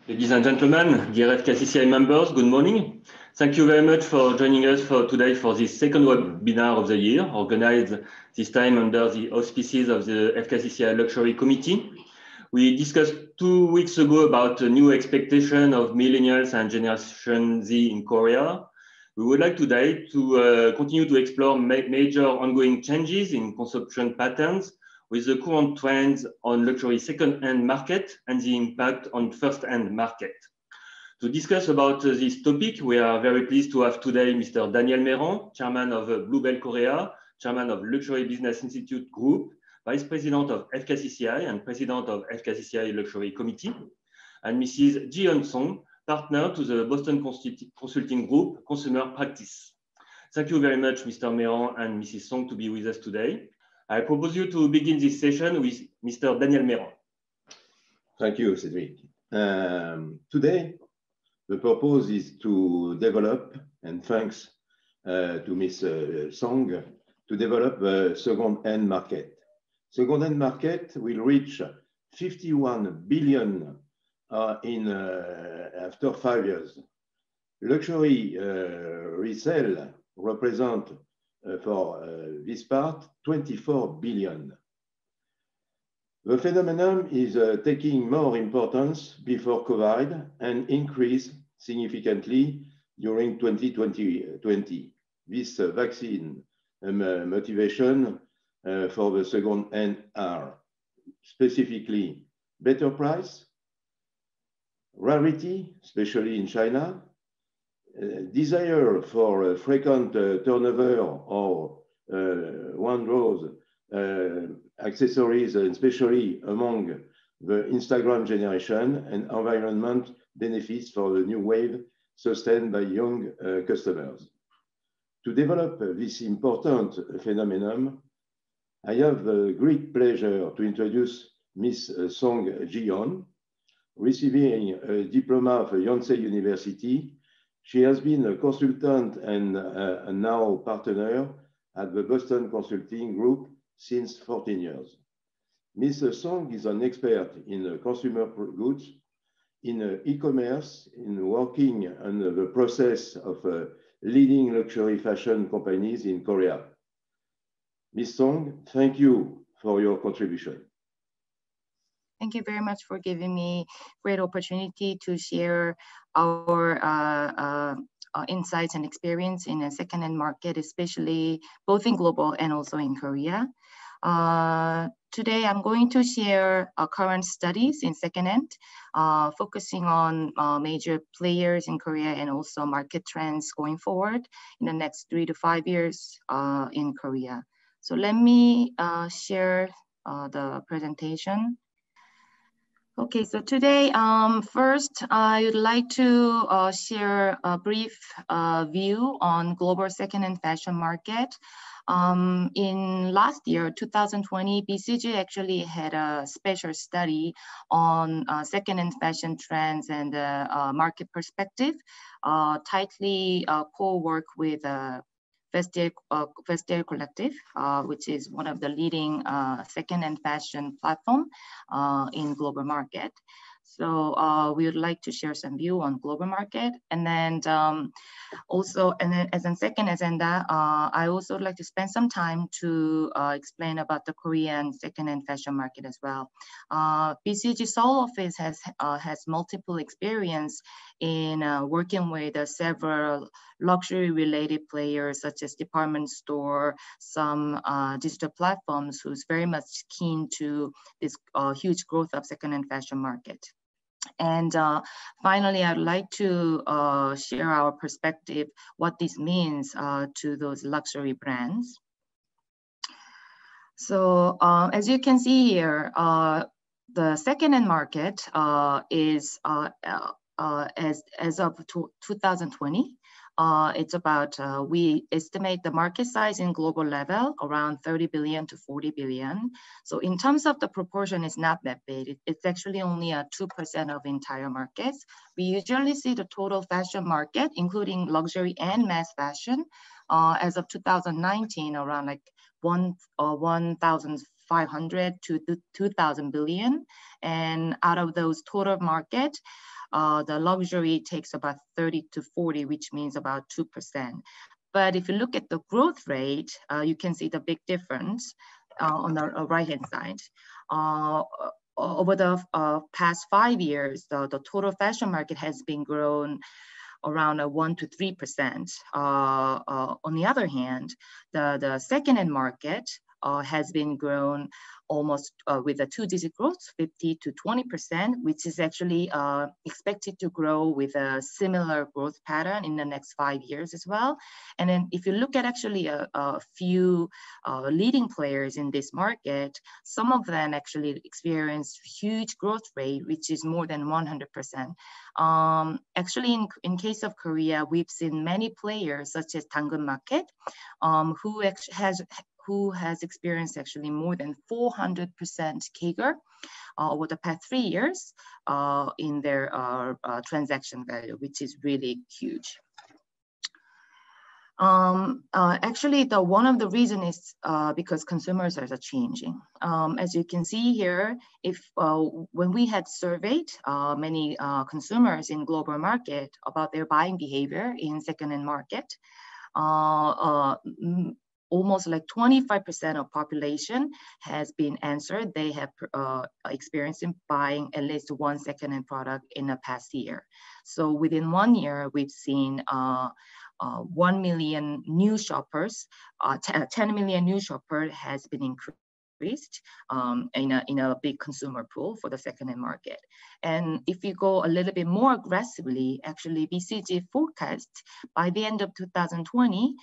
Ladies and gentlemen, dear FKCCI members, good morning. Thank you very much for joining us today for this second webinar of the year, organized this time under the auspices of the FKCCI Luxury Committee. We discussed 2 weeks ago about a new expectation of millennials and Generation Z in Korea. We would like today to continue to explore major ongoing changes in consumption patterns with the current trends on luxury second-hand market and the impact on first-hand market. To discuss about this topic, we are very pleased to have today Mr. Daniel MAYRAN, Chairman of Bluebell Korea, Chairman of Luxury Business Institute Group, Vice President of FKCCI and President of FKCCI Luxury Committee, and Mrs. Jiyeon, partner to the Boston Consulting Group Consumer Practice. Thank you very much, Mr. MAYRAN and Mrs. Song, to be with us today. I propose you to begin this session with Mr. Daniel MAYRAN. Thank you, Cédric. Today, the purpose is to develop, and thanks to Ms. Song, to develop the second-hand market. Second-hand market will reach 51 billion after 5 years. Luxury resale represent for this part 24 billion. The phenomenon is taking more importance before COVID and increased significantly during 2020. This vaccine motivation for the second hand are specifically better price, rarity, especially in China, desire for frequent turnover or wardrobe accessories, especially among the Instagram generation, and environment benefits for the new wave sustained by young customers. To develop this important phenomenon, I have the great pleasure to introduce Ms. Song Jiyeon, receiving a diploma of Yonsei University. She has been a consultant and now partner at the Boston Consulting Group since 14 years. Ms. Song is an expert in consumer goods, in e-commerce, in working on the process of leading luxury fashion companies in Korea. Ms. Song, thank you for your contribution. Thank you very much for giving me great opportunity to share our insights and experience in a second-hand market, especially both in global and also in Korea. Today, I'm going to share current studies in second-hand, focusing on major players in Korea and also market trends going forward in the next 3 to 5 years in Korea. So let me share the presentation. Okay, so today, first, I would like to share a brief view on global second-hand fashion market. In last year, 2020, BCG actually had a special study on second-hand fashion trends and market perspective, tightly co-work with Vestiaire Collective, which is one of the leading second-hand fashion platform in global market. So we would like to share some view on global market. And then also, and then as a second agenda, I also would like to spend some time to explain about the Korean second-hand fashion market as well. BCG Seoul office has multiple experience in working with several luxury-related players, such as department store, some digital platforms, who's very much keen to this huge growth of second-hand fashion market. And finally, I'd like to share our perspective, what this means to those luxury brands. So as you can see here, the second-hand market is, as of 2020, it's about, we estimate the market size in global level around 30 billion to 40 billion. So in terms of the proportion, it's not that big. It's actually only 2% of entire markets. We usually see the total fashion market, including luxury and mass fashion, as of 2019, around like 1,000 500 to 2,000 billion. And out of those total market, the luxury takes about 30 to 40, which means about 2%. But if you look at the growth rate, you can see the big difference on the right-hand side. Over the past 5 years, the total fashion market has been grown around 1 to 3%. On the other hand, the second-hand market has been grown almost with a 2-digit growth, 50 to 20%, which is actually expected to grow with a similar growth pattern in the next 5 years as well. And then if you look at actually a few leading players in this market, some of them actually experience huge growth rate, which is more than 100%. Actually, in case of Korea, we've seen many players such as 당근 Market, who has experienced actually more than 400% CAGR over the past 3 years in their transaction value, which is really huge. Actually, one of the reasons is because consumers are changing. As you can see here, when we had surveyed many consumers in global market about their buying behavior in second-hand market, almost like 25% of population has been answered. They have experienced in buying at least one second-hand product in the past year. So within 1 year, we've seen 1 million new shoppers, 10 million new shoppers has been increased in a big consumer pool for the second-hand market. And if you go a little bit more aggressively, actually BCG forecast by the end of 2020,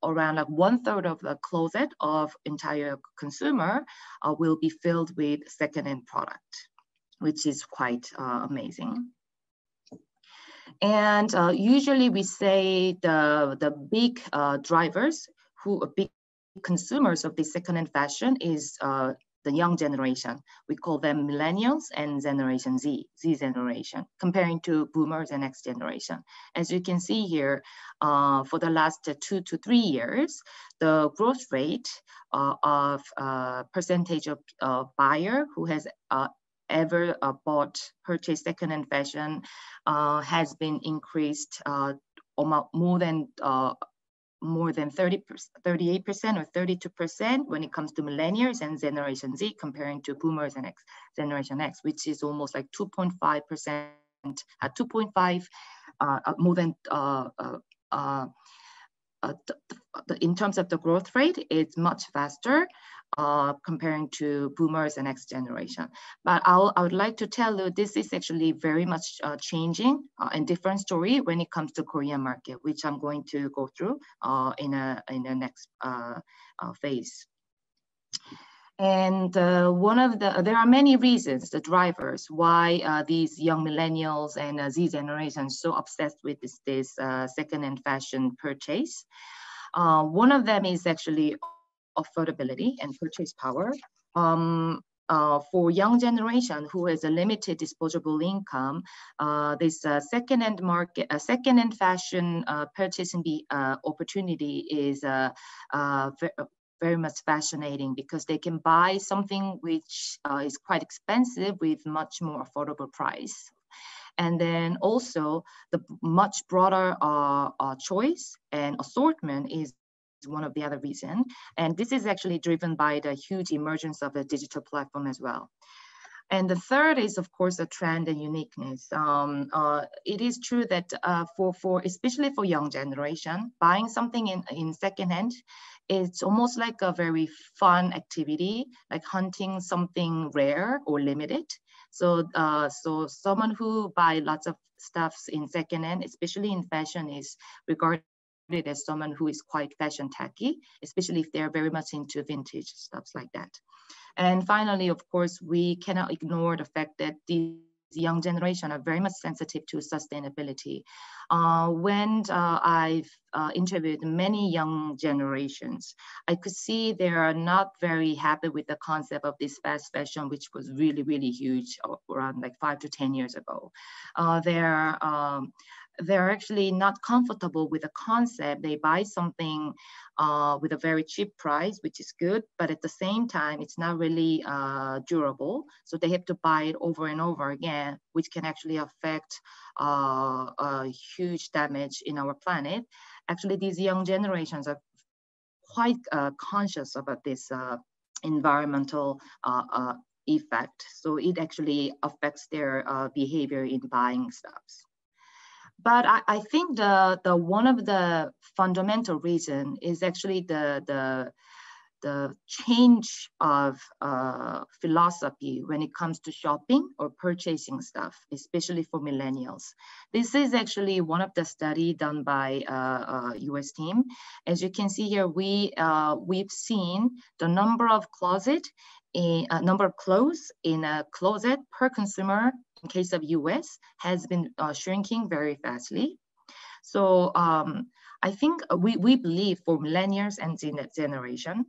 around like 1/3 of the closet of entire consumer will be filled with second-hand product, which is quite amazing. And usually we say the big drivers, big consumers of the second-hand fashion is the young generation. We call them millennials and Generation Z generation, comparing to boomers and X generation. As you can see here, for the last 2 to 3 years, the growth rate of percentage of buyer who has ever purchased second-hand fashion has been increased more than 38% or 32% when it comes to millennials and Generation Z, comparing to boomers and Generation X, which is almost like 2.5%, 2.5 more than in terms of the growth rate, it's much faster comparing to boomers and X generation. But I would like to tell you, this is actually very much changing and different story when it comes to Korean market, which I'm going to go through in the next phase. And there are many reasons, the drivers, why these young millennials and Z generation so obsessed with this second-hand fashion purchase. One of them is actually affordability and purchase power. For young generation who has a limited disposable income, this second-hand market, second-hand fashion purchasing opportunity is very much fascinating, because they can buy something which is quite expensive with much more affordable price. And then also the much broader choice and assortment is one of the other reasons. And this is actually driven by the huge emergence of the digital platform as well. And the third is, of course, the trend and uniqueness. It is true that especially for young generation, buying something in secondhand, it's almost like a very fun activity, like hunting something rare or limited. So someone who buy lots of stuffs in secondhand, especially in fashion, is regarded as someone who is quite fashion tacky, especially if they're very much into vintage stuffs like that. And finally, of course, we cannot ignore the fact that these young generation are very much sensitive to sustainability. When I've interviewed many young generations, I could see they are not very happy with the concept of this fast fashion, which was really, really huge around like 5 to 10 years ago. they're actually not comfortable with the concept. They buy something with a very cheap price, which is good, but at the same time, it's not really durable. So they have to buy it over and over again, which can actually affect a huge damage in our planet. Actually, these young generations are quite conscious about this environmental effect. So it actually affects their behavior in buying stuffs. But I think the one of the fundamental reason is actually the change of philosophy when it comes to shopping or purchasing stuff, especially for millennials. This is actually one of the study done by US team. As you can see here, we've seen the number of clothes in a closet per consumer in case of US has been shrinking very fastly. So I think we believe for millennials and Z generation,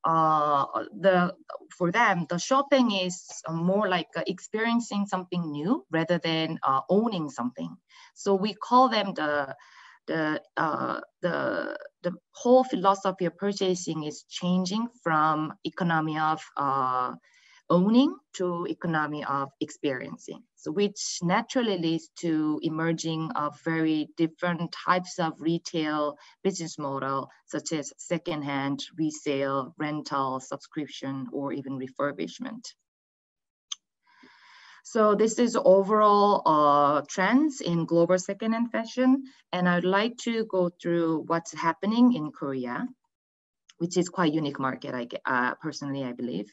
for them, the shopping is more like experiencing something new rather than owning something. So we call them the whole philosophy of purchasing is changing from economy of owning to economy of experiencing. So which naturally leads to emerging of very different types of retail business model, such as secondhand, resale, rental, subscription, or even refurbishment. So this is overall trends in global secondhand fashion. And I'd like to go through what's happening in Korea, which is quite a unique market, personally, I believe.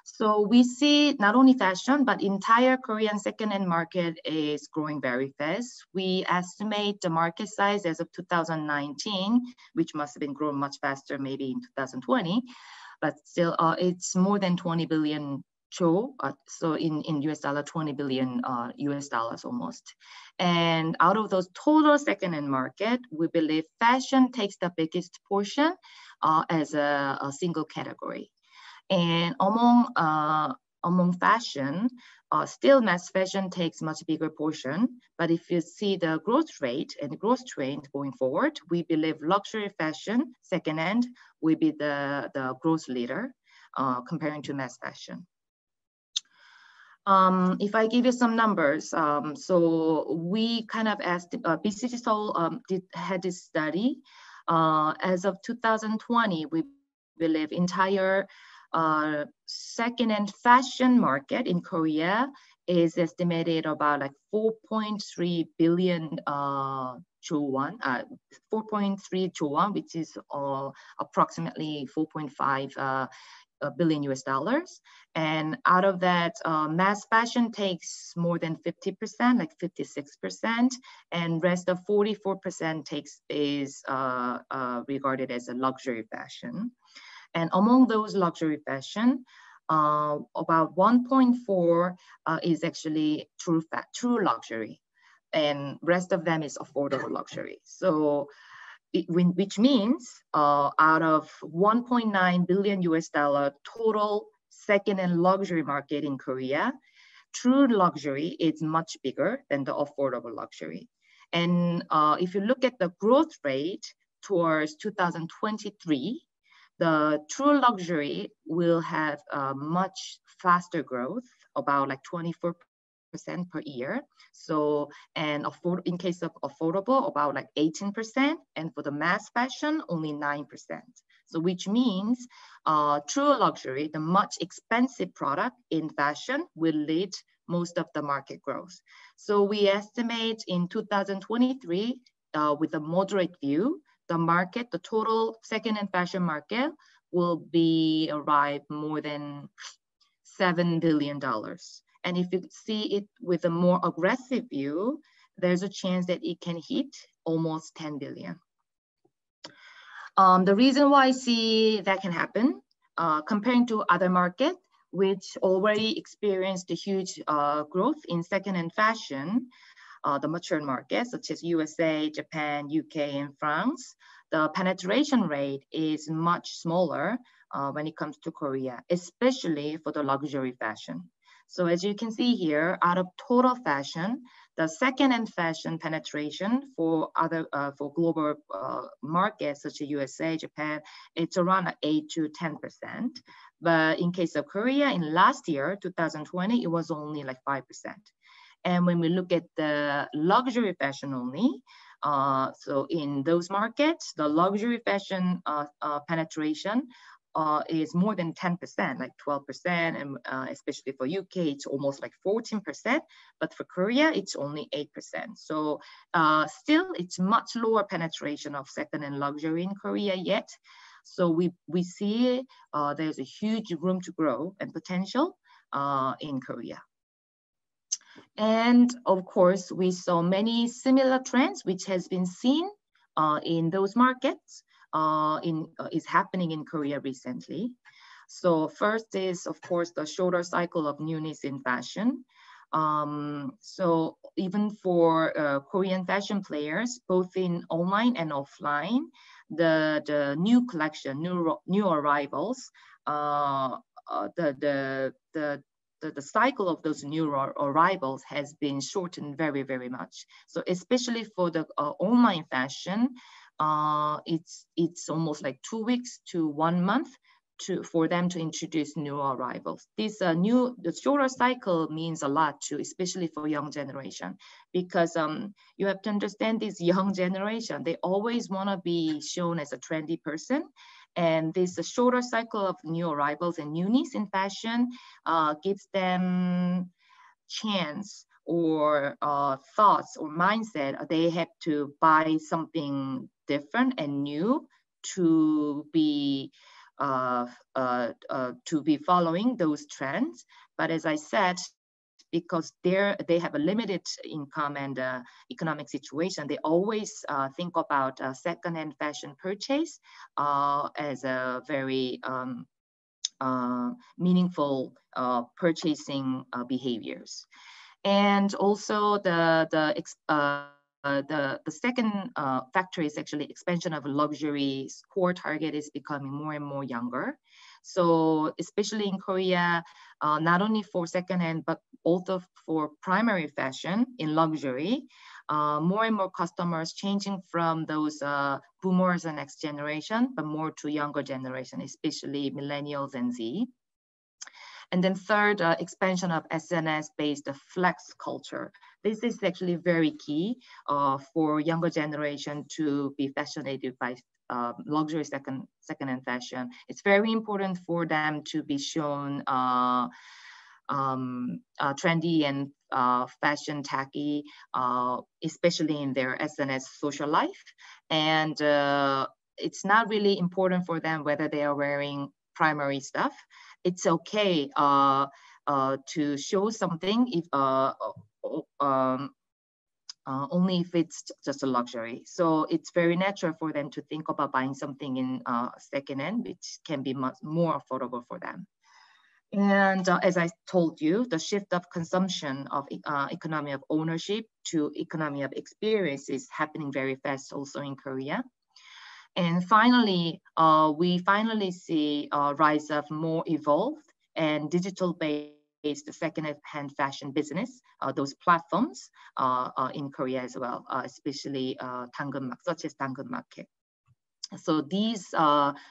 So we see not only fashion, but entire Korean secondhand market is growing very fast. We estimate the market size as of 2019, which must have been growing much faster maybe in 2020, but still it's more than 20 billion cho, so in US dollar, 20 billion US dollars almost. And out of those total secondhand market, we believe fashion takes the biggest portion as a single category. And among fashion, still mass fashion takes much bigger portion. But if you see the growth rate and the growth trend going forward, we believe luxury fashion, secondhand, will be the growth leader comparing to mass fashion. If I give you some numbers, so we kind of asked, BCG Seoul had this study. As of 2020, we believe entire second-hand fashion market in Korea is estimated about like 4.3 billion won, 4.3 won, which is approximately 4.5 billion US dollars. And out of that, mass fashion takes more than 50%, like 56%, and rest of 44% is regarded as a luxury fashion. And among those luxury fashion, about 1.4 is actually true luxury, and rest of them is affordable luxury. So, which means out of 1.9 billion US dollar total second-hand luxury market in Korea, true luxury is much bigger than the affordable luxury. And if you look at the growth rate towards 2023, the true luxury will have a much faster growth, about like 24% per year. So, and in case of affordable, about like 18%, and for the mass fashion, only 9%. So which means true luxury, the much expensive product in fashion, will lead most of the market growth. So we estimate in 2023, with a moderate view, the market, the total second-hand fashion market will be arrive more than $7 billion. And if you see it with a more aggressive view, there's a chance that it can hit almost 10 billion. The reason why I see that can happen, comparing to other markets, which already experienced a huge growth in second-hand fashion, the mature markets such as USA, Japan, UK, and France, the penetration rate is much smaller when it comes to Korea, especially for the luxury fashion. So as you can see here, out of total fashion, The second-hand fashion penetration for other for global markets such as USA, Japan, it's around 8 to 10%. But in case of Korea, in last year, 2020, it was only like 5%. And when we look at the luxury fashion only, so in those markets, the luxury fashion penetration is more than 10%, like 12%, and especially for UK, it's almost like 14%, but for Korea, it's only 8%. So still, it's much lower penetration of second-hand luxury in Korea yet. So we see there's a huge room to grow and potential in Korea. And of course, we saw many similar trends which has been seen in those markets is happening in Korea recently. So first is, of course, the shorter cycle of newness in fashion. So even for Korean fashion players, both in online and offline, the new collection, new arrivals, the cycle of those new arrivals has been shortened very, very much. So especially for the online fashion, it's almost like 2 weeks to 1 month for them to introduce new arrivals. This the shorter cycle means a lot too, especially for young generation, because you have to understand this young generation, they always want to be shown as a trendy person. And this shorter cycle of new arrivals and newness in fashion gives them chance or thoughts or mindset. They have to buy something different and new to be following those trends. But as I said, because they have a limited income and economic situation, they always think about second-hand fashion purchase as a very meaningful purchasing behaviors. And also the second factor is actually expansion of luxury core target is becoming more and more younger. So especially in Korea, not only for secondhand, but also for primary fashion in luxury, more and more customers changing from those boomers and next generation, but more to younger generation, especially millennials and Z. And then third, expansion of SNS-based flex culture. This is actually very key for younger generation to be fascinated by luxury second-hand fashion. It's very important for them to be shown trendy and fashion tacky, especially in their SNS social life. And it's not really important for them whether they are wearing primary stuff. It's okay to show something if only if it's just a luxury. So it's very natural for them to think about buying something in secondhand, which can be much more affordable for them. And as I told you, the shift of consumption of economy of ownership to economy of experience is happening very fast also in Korea. And finally, we finally see a rise of more evolved and digital-based second-hand fashion business, those platforms in Korea as well, especially such as 당근 Market. So these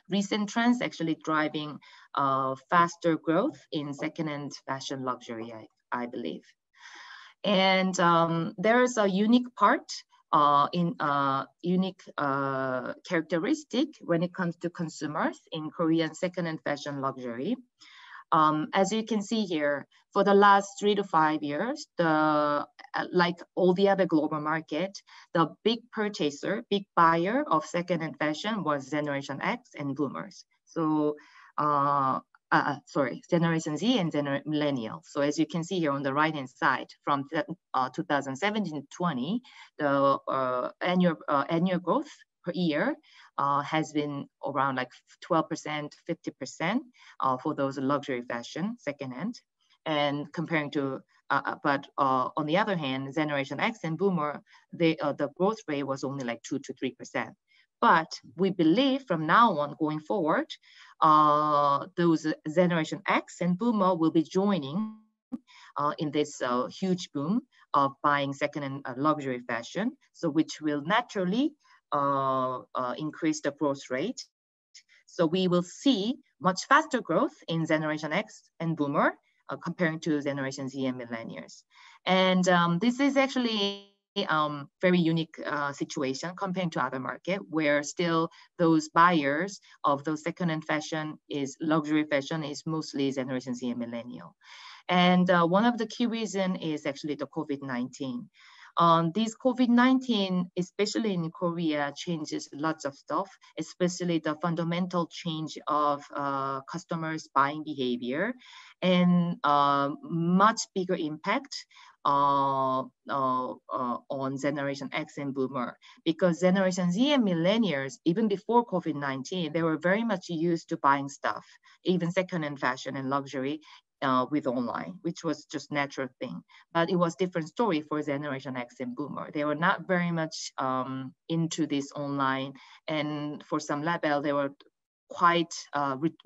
recent trends actually driving faster growth in second-hand fashion luxury, I believe. And there is a unique part unique characteristic when it comes to consumers in Korean second-hand fashion luxury. As you can see here, for the last 3 to 5 years, like all the other global market, the big purchaser, big buyer of second-hand fashion was Generation X and Boomers. So, Generation Z and Millennial. So as you can see here on the right-hand side, from 2017 to 20, the annual growth per year has been around like 12%, 50% for those luxury fashion secondhand. And comparing to, but on the other hand, Generation X and Boomer, the growth rate was only like 2 to 3%. But we believe from now on going forward, those Generation X and Boomer will be joining in this huge boom of buying second-hand luxury fashion, so which will naturally increase the growth rate. So we will see much faster growth in Generation X and Boomer comparing to Generation Z and Millennials. And this is actually very unique situation comparing to other market, where still those buyers of those second-hand fashion is luxury fashion is mostly Generation Z and Millennial. And one of the key reason is actually the COVID-19. This COVID-19, especially in Korea, changes lots of stuff, especially the fundamental change of customers' buying behavior, and much bigger impact on Generation X and Boomer, because Generation Z and Millennials, even before COVID-19, they were very much used to buying stuff, even second-hand fashion and luxury, with online, which was just natural thing. But it was different story for Generation X and Boomer. They were not very much into this online, and for some level, they were quite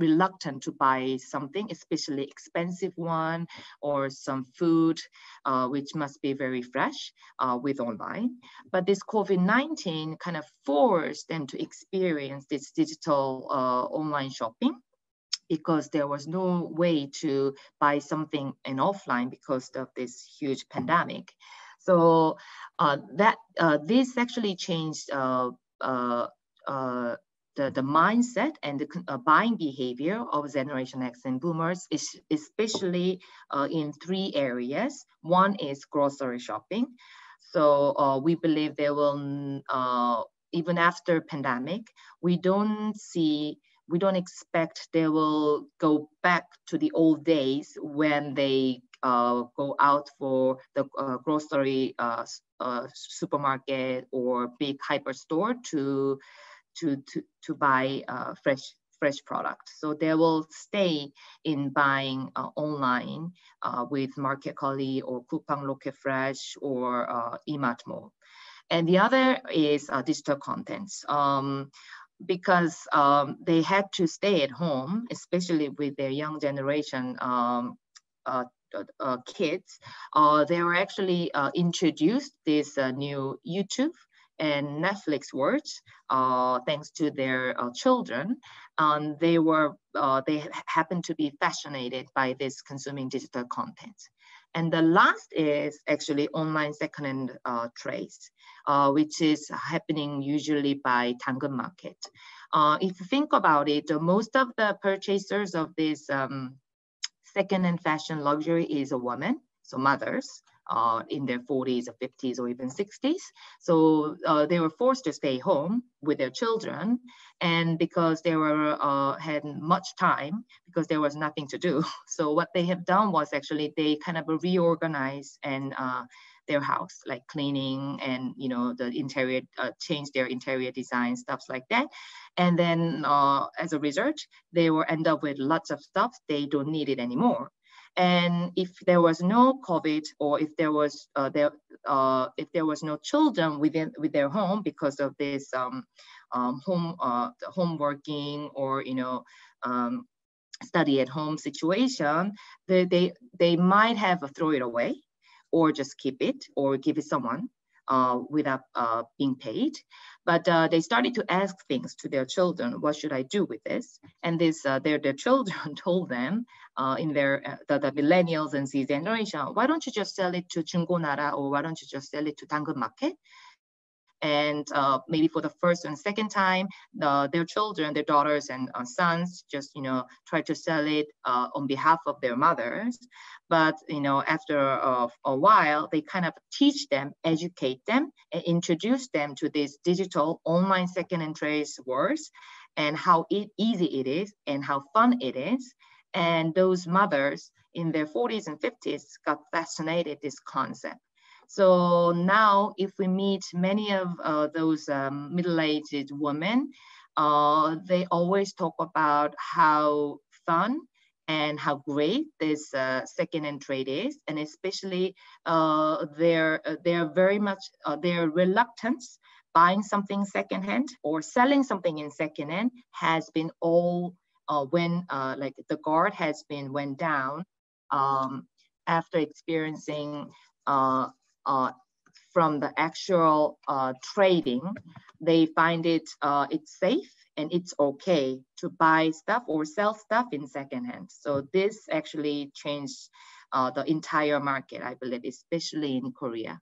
reluctant to buy something, especially expensive one or some food, which must be very fresh with online. But this COVID-19 kind of forced them to experience this digital online shopping, because there was no way to buy something in offline because of this huge pandemic. So this actually changed the mindset and the buying behavior of Generation X and Boomers, especially in 3 areas. One is grocery shopping. So we believe they will, even after pandemic, we don't expect they will go back to the old days when they go out for the grocery supermarket or big hyperstore to buy fresh product. So they will stay in buying online with Market Kali or Coupang Local Fresh or Emart Mall. And the other is digital contents. Because they had to stay at home, especially with their young generation kids, they were actually introduced this new YouTube and Netflix words, thanks to their children. They happened to be fascinated by this consuming digital content. And the last is actually online second-hand trades, which is happening usually by 당근 market. If you think about it, most of the purchasers of this second-hand fashion luxury is a woman, so mothers in their 40s or 50s or even 60s. So they were forced to stay home with their children, and because they were had much time because there was nothing to do. So what they have done was actually they kind of reorganized and their house, like cleaning and the interior, change their interior design, stuff like that. And then as a result, they will end up with lots of stuff they don't need it anymore. And if there was no COVID, or if there was no children with their home because of this home working or study at home situation, they might have to throw it away, or just keep it, or give it someone without being paid. But they started to ask things to their children. What should I do with this? And their children told them in the millennials and Z generation, why don't you just sell it to 중고나라, or why don't you just sell it to 당근 market? And maybe for the first and second time, their children, their daughters and sons just try to sell it on behalf of their mothers. But after a while, they kind of teach them, educate them, and introduce them to this digital online second-hand trades words, and how easy it is and how fun it is. And those mothers in their 40s and 50s got fascinated this concept. So now, if we meet many of those middle-aged women, they always talk about how fun and how great this second-hand trade is, and especially their very much their reluctance buying something second-hand or selling something in second-hand has been all when like the guard has been went down. after experiencing from the actual trading, they find it's safe and it's okay to buy stuff or sell stuff in secondhand. So this actually changed the entire market, I believe, especially in Korea.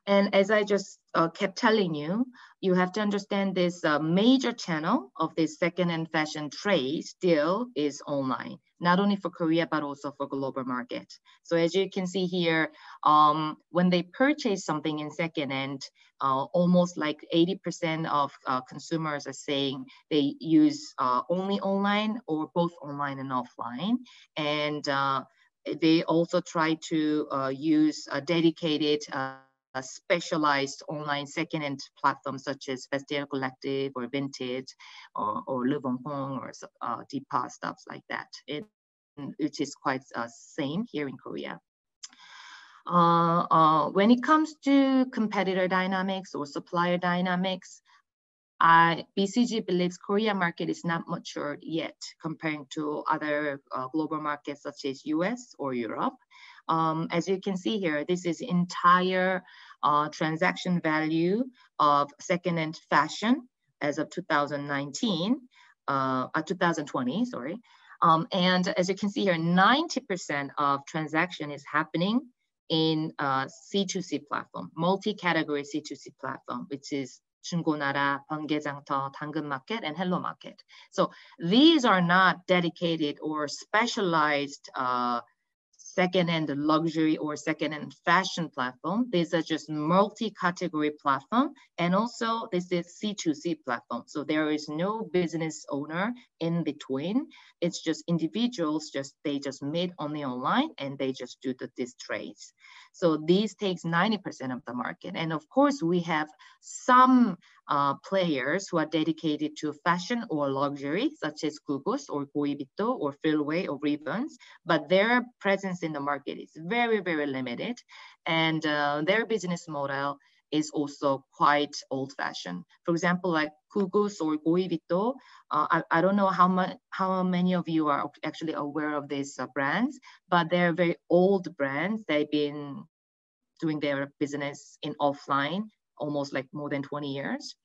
And as I just kept telling you, you have to understand this major channel of this secondhand fashion trade still is online, not only for Korea, but also for global market. So as you can see here, when they purchase something in secondhand, almost like 80% of consumers are saying they use only online or both online and offline. And they also try to use a dedicated specialized online secondhand platforms such as Vestiaire Collective or Vintage or Le Bon Coin or Depop, stuff like that, which is quite same here in Korea. When it comes to competitor dynamics or supplier dynamics, BCG believes Korea market is not matured yet comparing to other global markets such as US or Europe. As you can see here, this is entire transaction value of secondhand fashion as of 2020, sorry. And as you can see here, 90% of transaction is happening in C2C platform, multi-category C2C platform, which is 중고나라, 번개장터, 당근마켓, and Hello Market. So these are not dedicated or specialized second-hand luxury or second-hand fashion platform. These are just multi-category platform, and also this is C2C platform. So there is no business owner in between. It's just individuals, they just meet only online and they just do these trades. So these takes 90% of the market. And of course, we have some players who are dedicated to fashion or luxury, such as Gugos or Goibito or Philway or Ribbons, but their presence in the market is very, very limited. And their business model is also quite old-fashioned. For example, like Gugos or Goibito, I don't know how many of you are actually aware of these brands, but they're very old brands. They've been doing their business in offline almost like more than 20 years.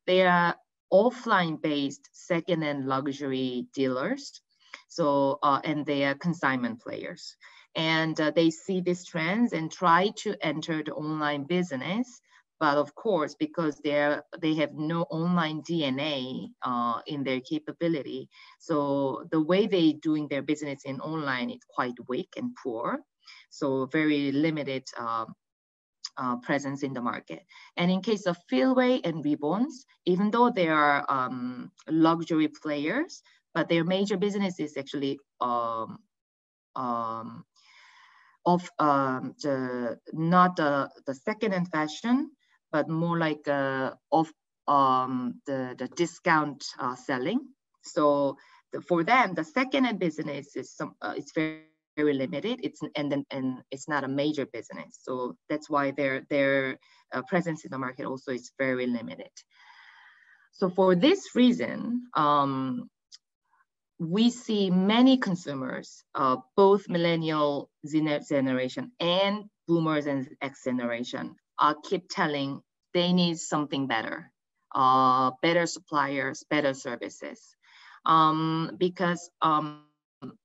They are offline-based second-hand luxury dealers. So, and they are consignment players. And they see these trends and try to enter the online business. But of course, because they have no online DNA in their capability, so the way they doing their business in online is quite weak and poor. So very limited presence in the market. And in case of Philway and Ribbons, even though they are luxury players, but their major business is actually not the second-hand fashion, but more like of the discount selling. So for them, the second-hand business is it's very limited. And it's not a major business. So that's why their presence in the market also is very limited. So for this reason, we see many consumers, both millennial generation and boomers and X generation, keep telling they need something better, better suppliers, better services. Because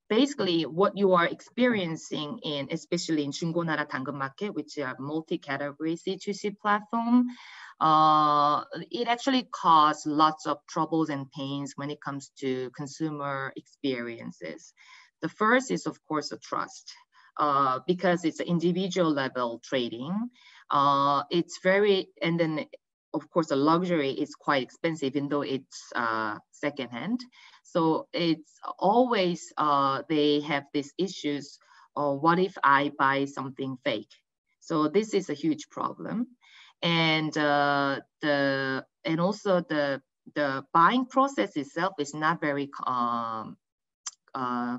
basically what you are experiencing in, especially in 중고나라 당근마켓, which are multi-category C2C platform, it actually causes lots of troubles and pains when it comes to consumer experiences. The first is, of course, the trust. Because it's an individual level trading, it's very, and then of course the luxury is quite expensive, even though it's secondhand. So it's always, they have these issues, what if I buy something fake? So this is a huge problem. And also the buying process itself is not very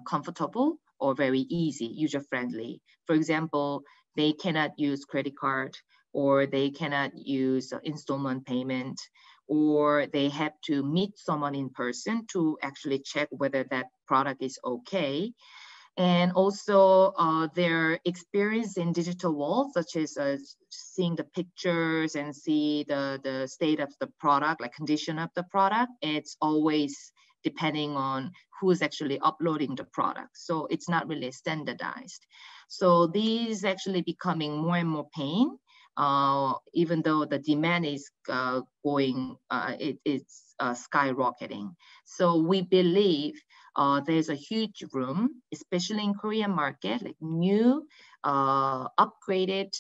comfortable or very easy, user-friendly. For example, they cannot use credit card, or they cannot use installment payment, or they have to meet someone in person to actually check whether that product is okay. And also their experience in digital world, such as seeing the pictures and see the state of the product, like condition of the product, it's always depending on who's actually uploading the product. So it's not really standardized. So these actually becoming more and more pain, even though the demand is it's skyrocketing. So we believe there's a huge room, especially in Korean market, like new, upgraded,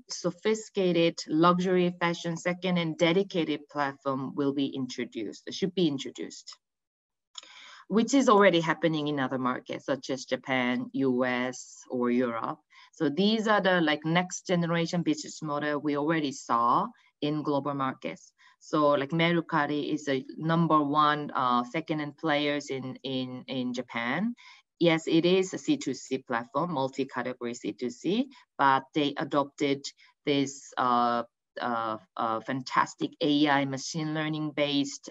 sophisticated luxury fashion second-hand dedicated platform will be introduced, should be introduced, which is already happening in other markets such as Japan, US, or Europe. So these are the like next generation business model we already saw in global markets. So like Mercari is a #1 second-hand players in Japan. Yes, it is a C2C platform, multi-category C2C, but they adopted this fantastic AI machine learning based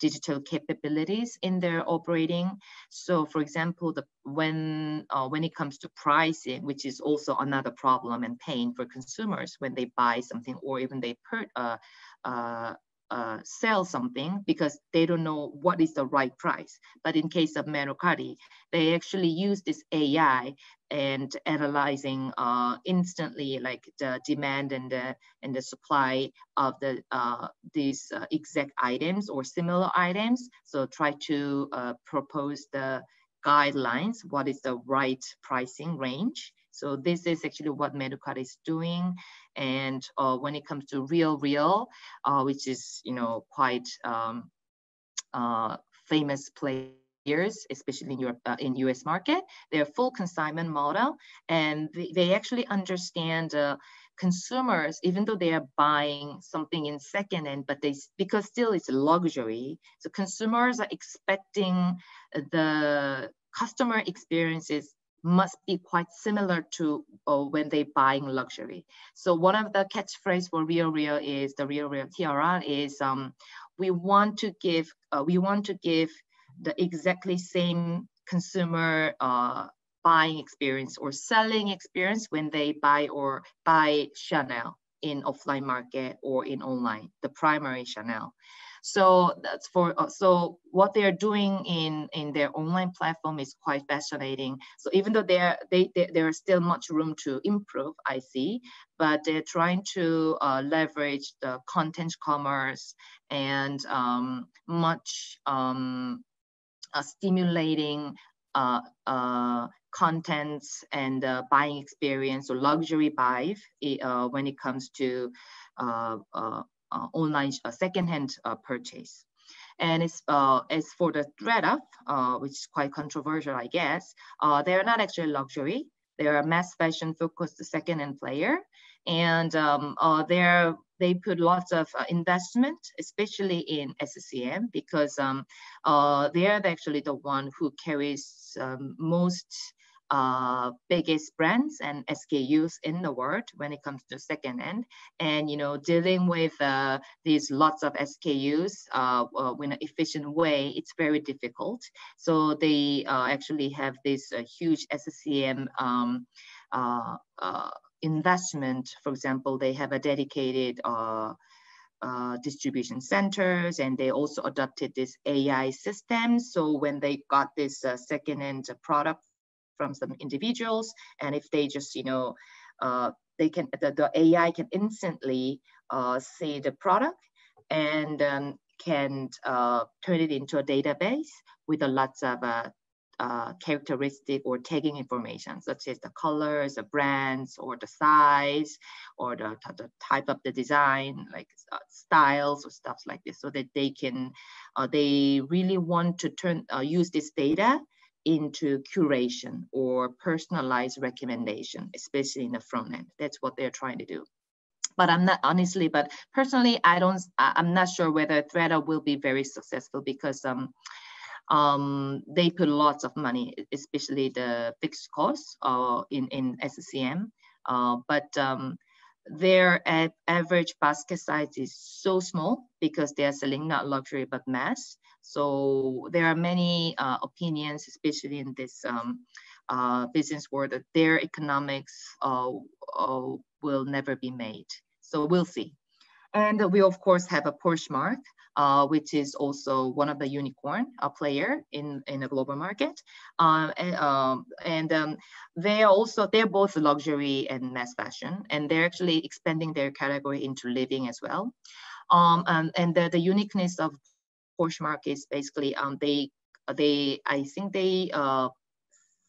digital capabilities in their operating. So for example, when it comes to pricing, which is also another problem and pain for consumers when they buy something or even they sell something, because they don't know what is the right price. But in case of Mercari, they actually use this AI and analyzing instantly like the demand and the supply of these exact items or similar items. So try to propose the guidelines, what is the right pricing range. So this is actually what Mercari is doing. And when it comes to Real, which is quite famous players, especially in Europe, in US market, they're full consignment model, and they actually understand consumers, even though they are buying something in second-hand, but because still it's a luxury. So consumers are expecting the customer experiences must be quite similar to when they buying luxury. So one of the catchphrase for Real is the Real TRR is we want to give the exactly same consumer buying experience or selling experience when they buy Chanel in offline market or in online, the primary Chanel. So that's so what they're doing in their online platform is quite fascinating. So even though there is still much room to improve, I see, but they're trying to leverage the content commerce and much stimulating contents and buying experience or luxury buy when it comes to online secondhand purchase. And as for the ThredUp, which is quite controversial, I guess, they're not actually luxury. They're a mass fashion focused secondhand player, and they put lots of investment, especially in SCM, because they're actually the one who carries most biggest brands and SKUs in the world when it comes to secondhand, and dealing with these lots of SKUs in an efficient way, it's very difficult. So they actually have this huge SCM investment. For example, they have a dedicated distribution centers, and they also adopted this AI system. So when they got this secondhand product from some individuals, and if they just they can the AI can instantly see the product and can turn it into a database with a lots of characteristic or tagging information, such as the colors, the brands, or the size, or the type of the design, like styles or stuff like this, so that they can they really want to use this data into curation or personalized recommendation, especially in the front end. That's what they're trying to do. But but personally, I'm not sure whether ThredUp will be very successful, because they put lots of money, especially the fixed costs in SCM. But their average basket size is so small because they are selling not luxury but mass. So there are many opinions, especially in this business world, that their economics will never be made. So we'll see. And we of course have a Poshmark, which is also one of the unicorn player in a global market. They're both luxury and mass fashion, and they're actually expanding their category into living as well. And the uniqueness of Poshmark is basically I think they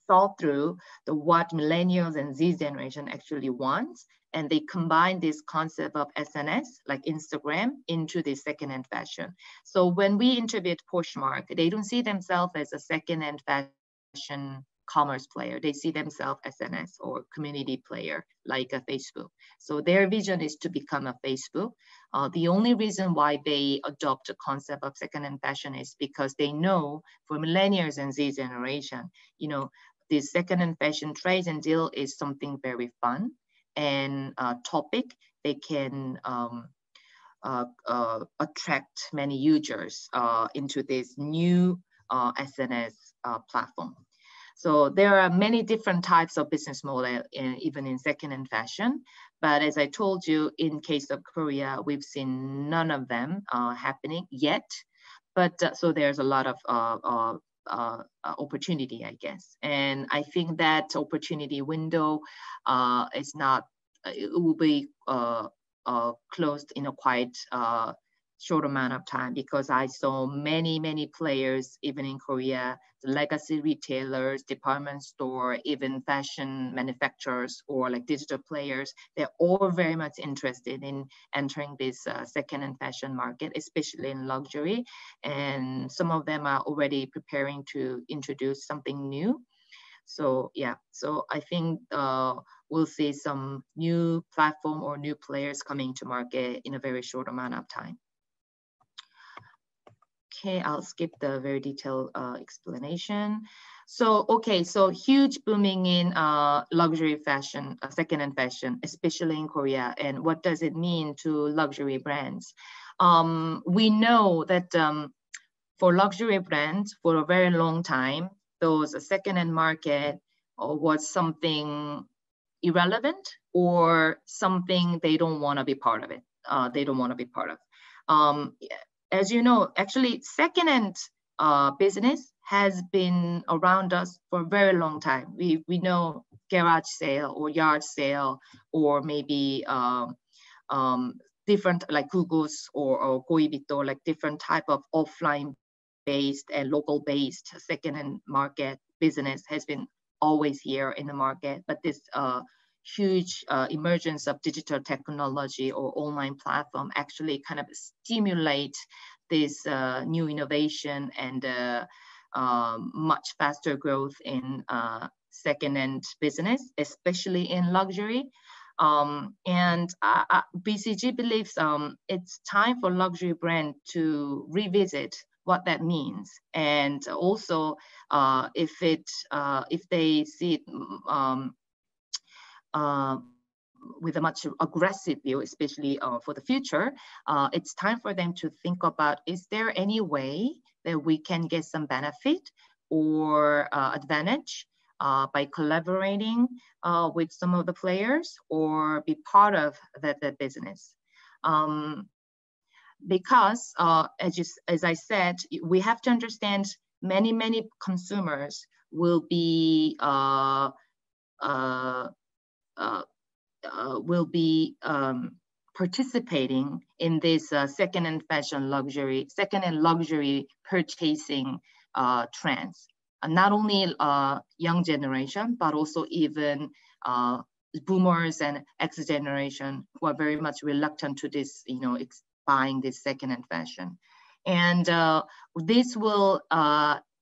thought through what millennials and Z generation actually wants, and they combine this concept of SNS, like Instagram, into the secondhand fashion. So when we interviewed Poshmark, they don't see themselves as a secondhand fashion commerce player. They see themselves as SNS or community player, like a Facebook. So their vision is to become a Facebook. The only reason why they adopt the concept of secondhand fashion is because they know for millennials and Z generation, this secondhand fashion trades and deal is something very fun and topic. They can attract many users into this new SNS platform. So there are many different types of business model even in secondhand fashion. But as I told you, in case of Korea, we've seen none of them happening yet. But so there's a lot of opportunity, I guess. And I think that opportunity window is not, it will be closed in a quite short amount of time, because I saw many players, even in Korea, the legacy retailers, department store, even fashion manufacturers or like digital players, they're all very much interested in entering this secondhand fashion market, especially in luxury. And some of them are already preparing to introduce something new. So yeah, so I think we'll see some new platform or new players coming to market in a very short amount of time. Okay, I'll skip the very detailed explanation. So, okay, so huge booming in luxury fashion, secondhand fashion, especially in Korea. And what does it mean to luxury brands? We know that for luxury brands, for a very long time, those secondhand market was something irrelevant or something they don't want to be part of it. They don't want to be part of. As you know, actually, secondhand business has been around us for a very long time. We know garage sale or yard sale, or maybe different like Google's or Goibito, like different type of offline-based and local-based secondhand market business has been always here in the market. But this huge emergence of digital technology or online platform actually kind of stimulate this new innovation and much faster growth in secondhand business, especially in luxury. And BCG believes it's time for luxury brand to revisit what that means, and also if they see it with a much aggressive view, especially for the future, it's time for them to think about, is there any way that we can get some benefit or advantage by collaborating with some of the players or be part of that business? Because as I said, we have to understand many consumers will be participating in this secondhand luxury purchasing trends. Not only young generation, but also even boomers and X generation who are very much reluctant to this, buying this secondhand fashion. And this will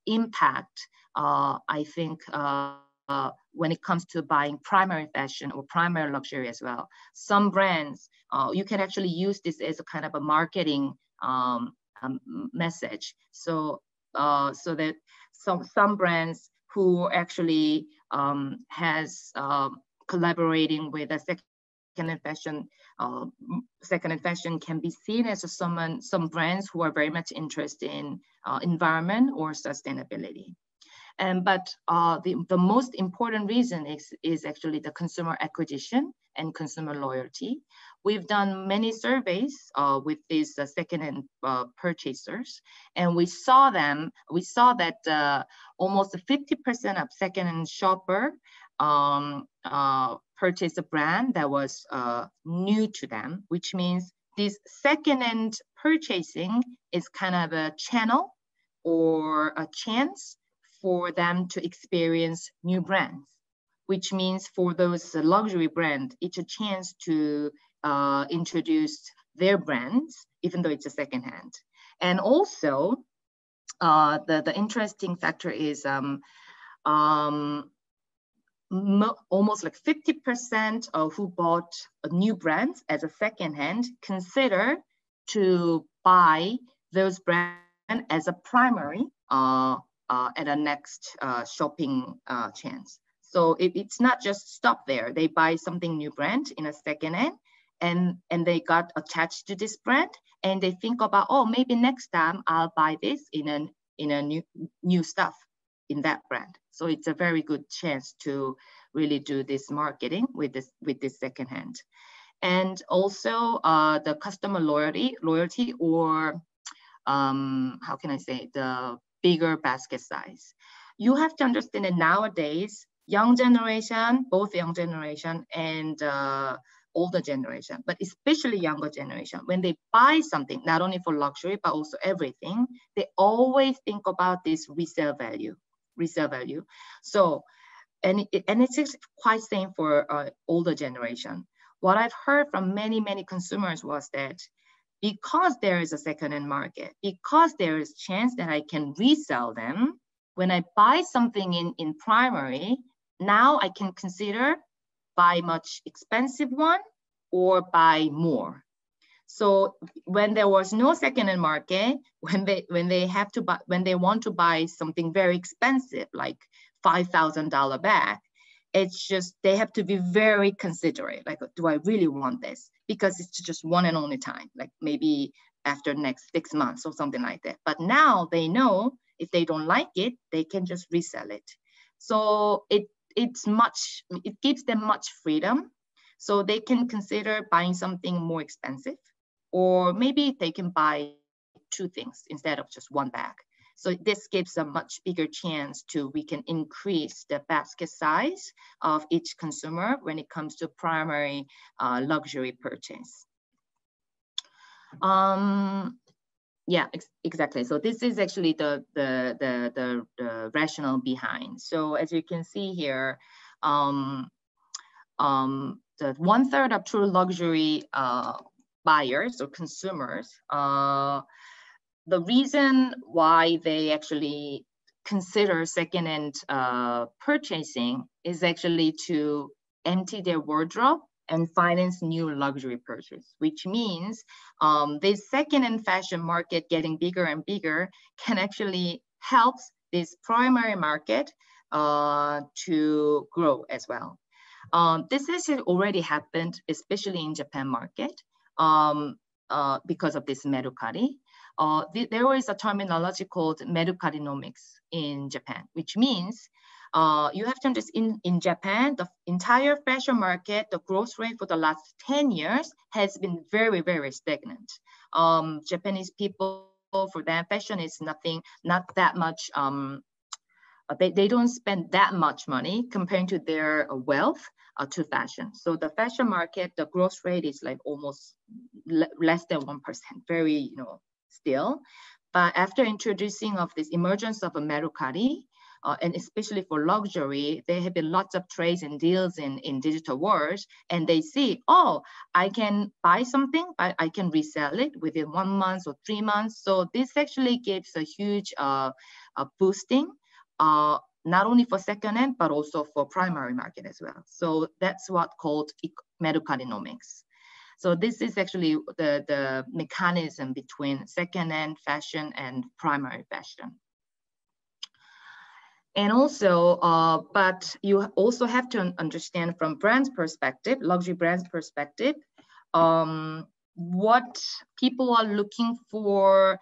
impact, I think, when it comes to buying primary fashion or primary luxury as well. Some brands, you can actually use this as a kind of a marketing message. So that some brands who actually has collaborating with a secondhand fashion can be seen as some brands who are very much interested in environment or sustainability. But the most important reason is actually the consumer acquisition and consumer loyalty. We've done many surveys with these secondhand purchasers, and we saw that almost 50% of secondhand shopper purchased a brand that was new to them, which means this secondhand purchasing is kind of a channel or a chance for them to experience new brands, which means for those luxury brands, it's a chance to introduce their brands, even though it's a secondhand. And also, the interesting factor is almost like 50% of who bought new brands as a secondhand consider to buy those brands as a primary at a next shopping chance. So it's not just stop there. They buy something new brand in a secondhand, and they got attached to this brand, and they think about, oh, maybe next time I'll buy this in a new stuff in that brand. So it's a very good chance to really do this marketing with this secondhand. And also the customer loyalty or how can I say, the bigger basket size. You have to understand that nowadays, young generation, both young generation and older generation, but especially younger generation, when they buy something, not only for luxury, but also everything, they always think about this resale value. So, and it's quite same for older generation. What I've heard from many consumers was that because there is a secondhand market, because there is chance that I can resell them, when I buy something in primary, now I can consider buy much expensive one or buy more. So when there was no secondhand market, when they want to buy something very expensive, like $5,000 bag, it's just, they have to be very considerate. Like, do I really want this? Because it's just one and only time, like maybe after next 6 months or something like that. But now they know if they don't like it, they can just resell it. So it gives them much freedom. So they can consider buying something more expensive, or maybe they can buy 2 things instead of just one bag. So this gives a much bigger chance we can increase the basket size of each consumer when it comes to primary luxury purchase. Yeah, exactly. So this is actually the rationale behind. So as you can see here, the 1/3 of true luxury buyers or consumers, the reason why they actually consider secondhand purchasing is actually to empty their wardrobe and finance new luxury purchase, which means this secondhand fashion market getting bigger and bigger can actually help this primary market to grow as well. This has already happened, especially in Japan market, because of this Mercari. There is a terminology called Mercarinomics in Japan, which means you have to understand in Japan, the entire fashion market, the growth rate for the last 10 years has been very, very stagnant. Japanese people, for them, fashion is not that much, they don't spend that much money comparing to their wealth to fashion. So the fashion market, the growth rate is like almost less than 1%, very, still. But after introducing of this emergence of a Mercari, and especially for luxury, there have been lots of trades and deals in digital world, and they see, oh, I can buy something, but I can resell it within 1 month or 3 months. So this actually gives a huge boosting, not only for secondhand, but also for primary market as well. So that's what called Mercarinomics. So this is actually the mechanism between secondhand fashion and primary fashion. And also, but you also have to understand from brand's perspective, luxury brand's perspective, what people are looking for.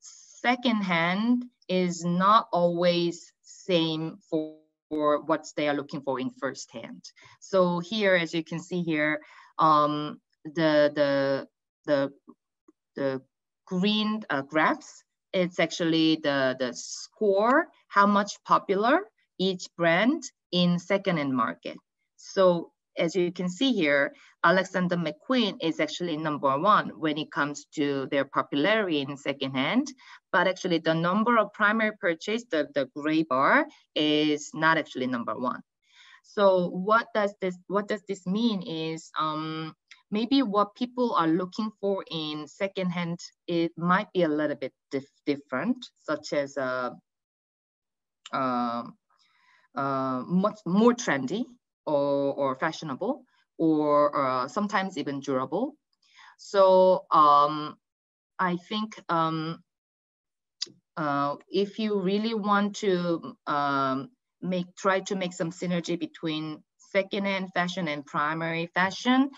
Secondhand is not always same for what they are looking for in firsthand. So here, as you can see here, the green graphs, it's actually the score, how much popular each brand in secondhand market. So as you can see here, Alexander McQueen is actually #1 when it comes to their popularity in secondhand, but actually the number of primary purchase, the gray bar, is not actually #1. So what does this mean is, maybe what people are looking for in secondhand, it might be a little bit different, such as much more trendy or fashionable, or sometimes even durable. So I think if you really want to try to make some synergy between secondhand fashion and primary fashion,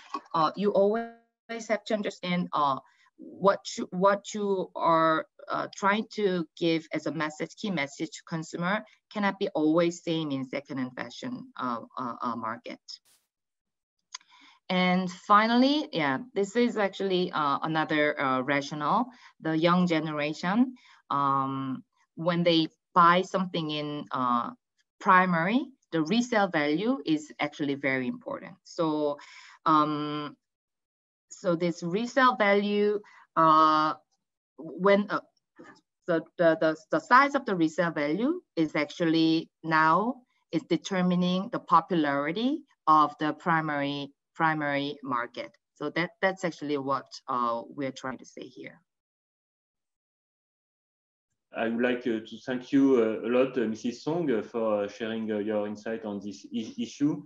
you always have to understand what you are trying to give as a message, key message to consumer cannot be always same in secondhand fashion market. And finally, yeah, this is actually another rationale. The young generation, when they buy something in primary, the resale value is actually very important. So, so this resale value, when the size of the resale value is actually now is determining the popularity of the primary market. So that's actually what we're trying to say here. I would like to thank you a lot, Mrs. Song, for sharing your insight on this issue.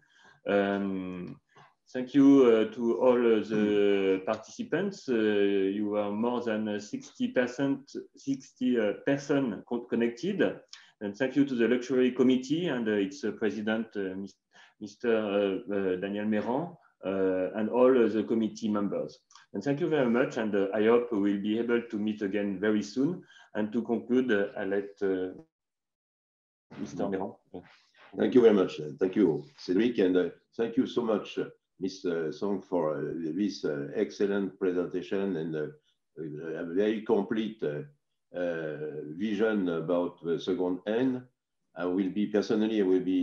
Thank you to all the participants. You are more than 60 persons connected. And thank you to the Luxury Committee and its president, Mr. Daniel MAYRAN, and all the committee members. And thank you very much. And I hope we'll be able to meet again very soon. And to conclude, I'll let Mr. MAYRAN. Thank you very much. Thank you, Cédric. And thank you so much, Ms. Song, for this excellent presentation and a very complete vision about the second-hand. I will be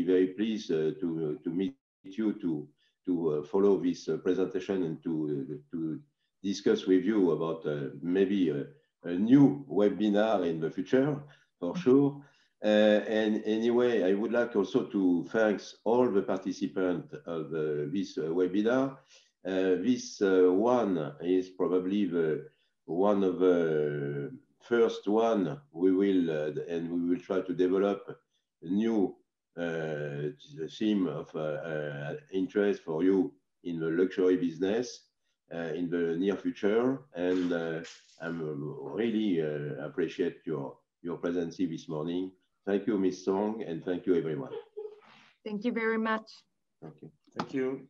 very pleased to meet you to follow this presentation and to discuss with you about maybe a new webinar in the future, for sure. And anyway, I would like also to thank all the participants of this webinar. This one is probably one of the first one we will try to develop a new theme of interest for you in the luxury business in the near future. And I'm really appreciate your presence this morning. Thank you, Ms. Song, and thank you, everyone. Thank you very much. Thank you. Thank you.